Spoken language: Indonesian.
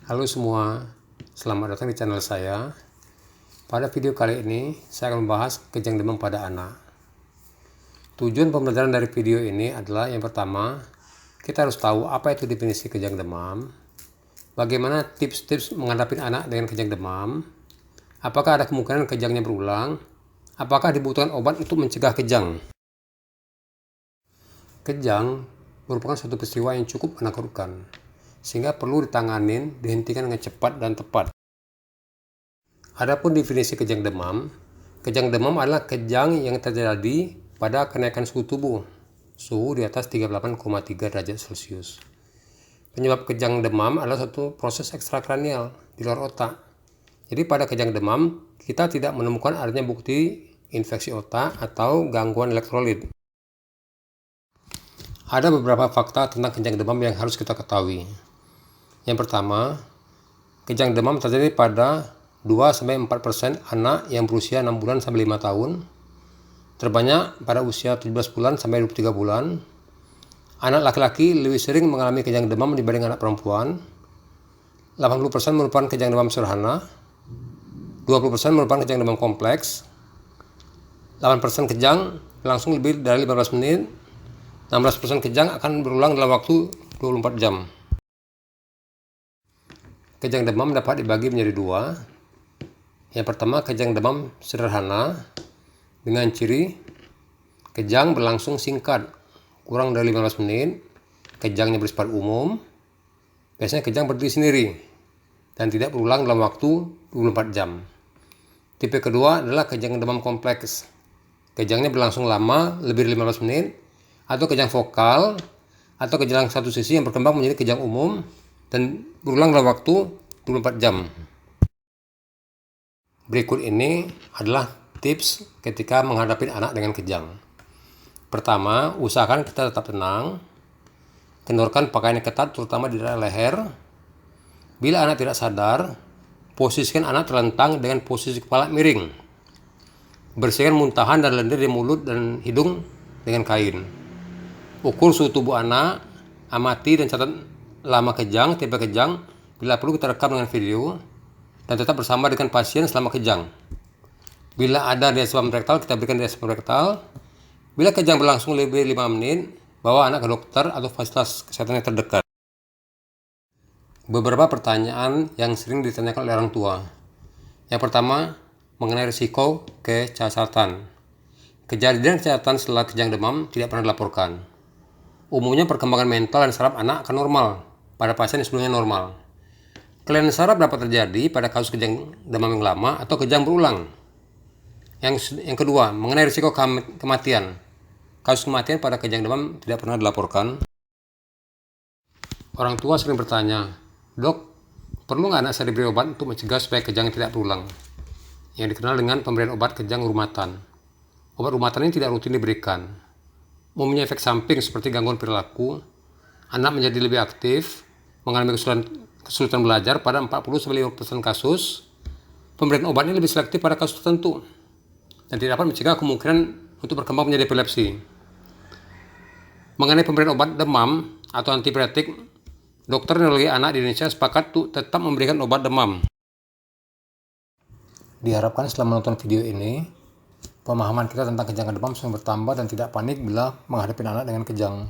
Halo semua, selamat datang di channel saya. Pada video kali ini, saya akan membahas kejang demam pada anak. Tujuan pembelajaran dari video ini adalah yang pertama, kita harus tahu apa itu definisi kejang demam, bagaimana tips-tips menghadapi anak dengan kejang demam, apakah ada kemungkinan kejangnya berulang, apakah dibutuhkan obat untuk mencegah kejang. Kejang merupakan suatu peristiwa yang cukup menakutkan, sehingga perlu dihentikan dengan cepat dan tepat. Adapun definisi kejang demam adalah kejang yang terjadi pada kenaikan suhu tubuh, suhu di atas 38,3 derajat Celcius. Penyebab kejang demam adalah suatu proses ekstrakranial di luar otak. Jadi pada kejang demam, kita tidak menemukan adanya bukti infeksi otak atau gangguan elektrolit. Ada beberapa fakta tentang kejang demam yang harus kita ketahui. Yang pertama, kejang demam terjadi pada 2-4% anak yang berusia 6 bulan sampai 5 tahun, terbanyak pada usia 17 bulan sampai 23 bulan. Anak laki-laki lebih sering mengalami kejang demam dibanding anak perempuan. 80% merupakan kejang demam sederhana, 20% merupakan kejang demam kompleks, 8% kejang berlangsung lebih dari 15 menit, 16% kejang akan berulang dalam waktu 24 jam. Kejang demam dapat dibagi menjadi dua. Yang pertama, kejang demam sederhana dengan ciri kejang berlangsung singkat, kurang dari 15 menit, kejangnya bersifat umum, biasanya kejang berdiri sendiri, dan tidak berulang dalam waktu 24 jam. Tipe kedua adalah kejang demam kompleks. Kejangnya berlangsung lama, lebih dari 15 menit, atau kejang vokal, atau kejang satu sisi yang berkembang menjadi kejang umum, dan berulang dalam waktu 24 jam. Berikut ini adalah tips ketika menghadapi anak dengan kejang. Pertama, usahakan kita tetap tenang. Kendorkan pakaian yang ketat terutama di daerah leher. Bila anak tidak sadar, posisikan anak terlentang dengan posisi kepala miring. Bersihkan muntahan dan lendir di mulut dan hidung dengan kain. Ukur suhu tubuh anak, amati dan catat lama kejang, tipe kejang. Bila perlu kita rekam dengan video, dan tetap bersama dengan pasien selama kejang. Bila ada diafragma rektal, kita berikan diafragma rektal. Bila kejang berlangsung lebih 5 menit, bawa anak ke dokter atau fasilitas kesehatan yang terdekat. Beberapa pertanyaan yang sering ditanyakan oleh orang tua. Yang pertama, mengenai risiko kecacatan. Kejadian kecacatan setelah kejang demam tidak pernah dilaporkan. Umumnya perkembangan mental dan saraf anak akan normal pada pasien yang sebelumnya normal. Kelainan saraf dapat terjadi pada kasus kejang demam yang lama atau kejang berulang. Yang kedua, mengenai risiko kematian. Kasus kematian pada kejang demam tidak pernah dilaporkan. Orang tua sering bertanya, "Dok, perlu nggak anak saya diberi obat untuk mencegah supaya kejang tidak berulang?" Yang dikenal dengan pemberian obat kejang rumatan. Obat rumatan ini tidak rutin diberikan. Mempunyai efek samping seperti gangguan perilaku, anak menjadi lebih aktif, mengalami kesulitan belajar pada 40-50% kasus. Pemberian obat ini lebih selektif pada kasus tertentu dan tidak dapat mencegah kemungkinan untuk berkembang menjadi epilepsi. Mengenai pemberian obat demam atau antipiretik, dokter neurologi anak di Indonesia sepakat untuk tetap memberikan obat demam. Diharapkan setelah menonton video ini, pemahaman kita tentang kejang demam semakin bertambah dan tidak panik bila menghadapi anak dengan kejang.